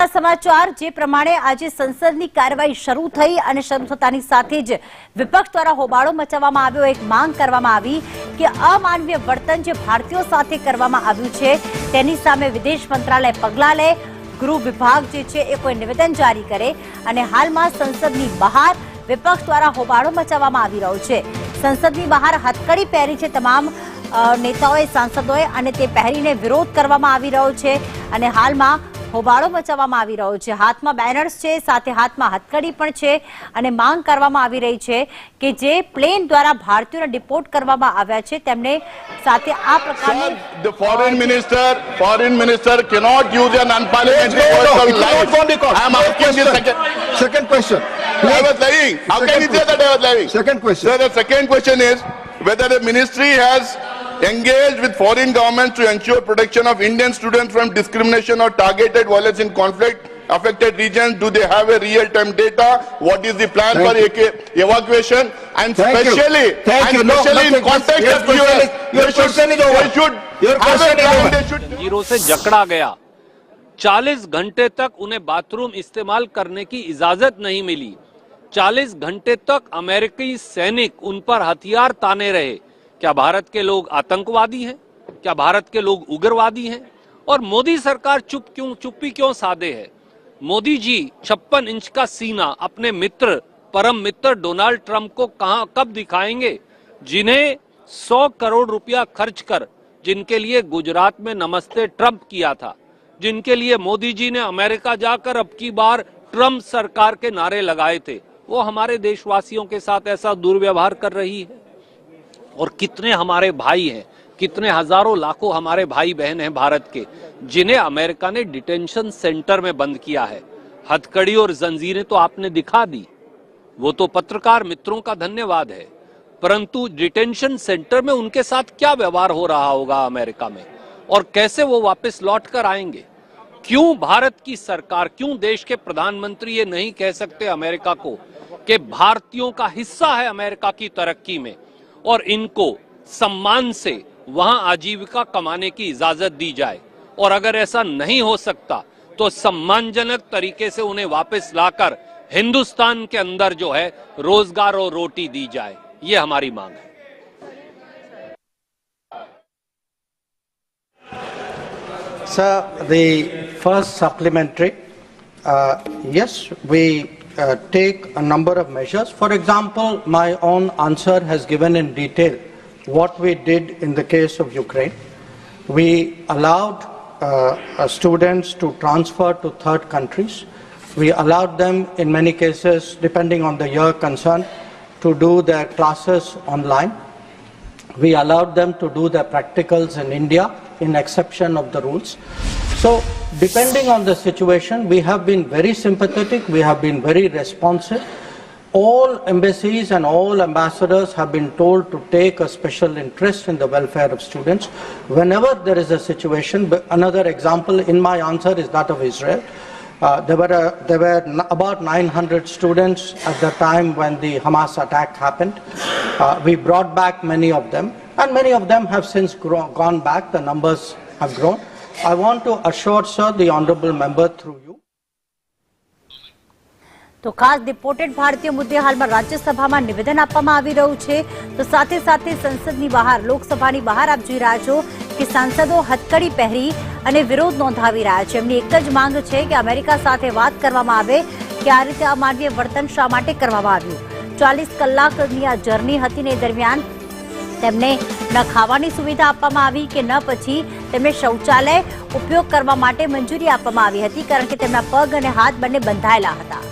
મોટા સમાચાર જે પ્રમાણે આજે સંસદની કાર્યવાહી શરૂ થઈ અને શરૂ થતાની સાથે જ વિપક્ષ દ્વારા હોબાળો મચાવવામાં આવ્યો. એક માંગ કરવામાં આવી કે અમાનવીય વર્તન જે ભારતીયો સાથે કરવામાં આવ્યું છે તેની સામે વિદેશ મંત્રાલય પગલાં લે, ગૃહ વિભાગ જે છે એ કોઈ નિવેદન જારી કરે. અને હાલમાં સંસદની બહાર વિપક્ષ દ્વારા હોબાળો મચાવવામાં આવી રહ્યો છે. સંસદની બહાર હથકડી પહેરી છે તમામ નેતાઓએ, સાંસદોએ, અને તે પહેરીને વિરોધ કરવામાં આવી રહ્યો છે અને હાલમાં હોબાળો મચાવવામાં આવી રહ્યો છે. હાથમાં બેનર્સ છે, સાથે હાથમાં હથકડી પણ છે અને માંગ કરવામાં આવી રહી છે કે જે પ્લેન દ્વારા ભારતીયોને ડિપોર્ટ કરવામાં આવ્યા છે તેમને સાથે આ પ્રકારની The foreign minister cannot use an unparliamentary words of life. I am asking the second question. I was lying. How can you say that I was lying? Second question. Sir, the second question is whether the ministry has engaged with foreign governments to ensure protection of Indian students from discrimination or targeted violence in conflict affected regions. Do they have a real-time data? What is the plan for evacuation? And especially in context of US, your question is over. Your question is over. Zero से जकड़ा गया. 40 घंटे तक उन्हें bathroom इस्तेमाल करने की इजाजत नहीं मिली. 40 घंटे तक अमेरिकी सैनिक उन पर हथियार ताने रहे. क्या भारत के लोग आतंकवादी हैं? क्या भारत के लोग उग्रवादी हैं? और मोदी सरकार चुप्पी क्यों साधे है? मोदी जी 56 इंच का सीना अपने मित्र, परम मित्र डोनाल्ड ट्रंप को कब दिखाएंगे, जिन्हें 100 करोड़ रुपया खर्च कर, जिनके लिए गुजरात में नमस्ते ट्रंप किया था, जिनके लिए मोदी जी ने अमेरिका जाकर अब की बार ट्रंप सरकार के नारे लगाए थे, वो हमारे देशवासियों के साथ ऐसा दुर्व्यवहार कर रही है. और कितने हमारे भाई हैं, कितने हजारों लाखों हमारे भाई बहन हैं भारत के, जिन्हें अमेरिका ने डिटेंशन सेंटर में बंद किया है. हथकड़ी और जंजीरें तो आपने दिखा दी, वो तो पत्रकार मित्रों का धन्यवाद है, परंतु डिटेंशन सेंटर में उनके साथ क्या व्यवहार हो रहा होगा अमेरिका में, और कैसे वो वापस लौट कर आएंगे? क्यों भारत की सरकार, क्यों देश के प्रधानमंत्री ये नहीं कह सकते अमेरिका को कि भारतीयों का हिस्सा है अमेरिका की तरक्की में और इनको सम्मान से वहां आजीविका कमाने की इजाजत दी जाए? और अगर ऐसा नहीं हो सकता तो सम्मानजनक तरीके से उन्हें वापस लाकर हिंदुस्तान के अंदर जो है रोजगार और रोटी दी जाए. ये हमारी मांग है. Sir, the first supplementary, yes, we take a number of measures. For example, my own answer has given in detail what we did in the case of Ukraine. We allowed students to transfer to third countries. We allowed them, in many cases, depending on the year concerned, to do their classes online. We allowed them to do their practicals in India, in exception of the rules. So, depending on the situation, we have been very sympathetic, we have been very responsive. All embassies and all ambassadors have been told to take a special interest in the welfare of students. Whenever there is a situation, another example in my answer is that of Israel. There were about 900 students at the time when the Hamas attack happened. We brought back many of them, and many of them have since gone back. The numbers have grown. I want to assure, sir, the honourable member through you. તો ખાસ ડિપોર્ટેડ ભારતીય મુદ્દે હાલમાં રાજ્યસભામાં નિવેદન આપવામાં આવી રહ્યું છે. તો સાથે સાથે સંસદની બહાર, લોકસભાની બહાર આપ જોઈ રહ્યા છો કે સાંસદો હથકડી પહેરી અને વિરોધ નોંધાવી રહ્યા છે. એમની એક જ માંગ છે કે અમેરિકા સાથે વાત કરવામાં આવે કે આ રીતે અમાનવીય વર્તન શા માટે કરવામાં આવ્યું. 40 કલાકની આ જર્ની હતી ને દરમિયાન તેમને ન ખાવાની સુવિધા આપવામાં આવી કે ન પછી તેમને શૌચાલય ઉપયોગ કરવા માટે મંજૂરી આપવામાં આવી હતી, કારણ કે તેમના પગ અને હાથ બંને બંધાયેલા હતા.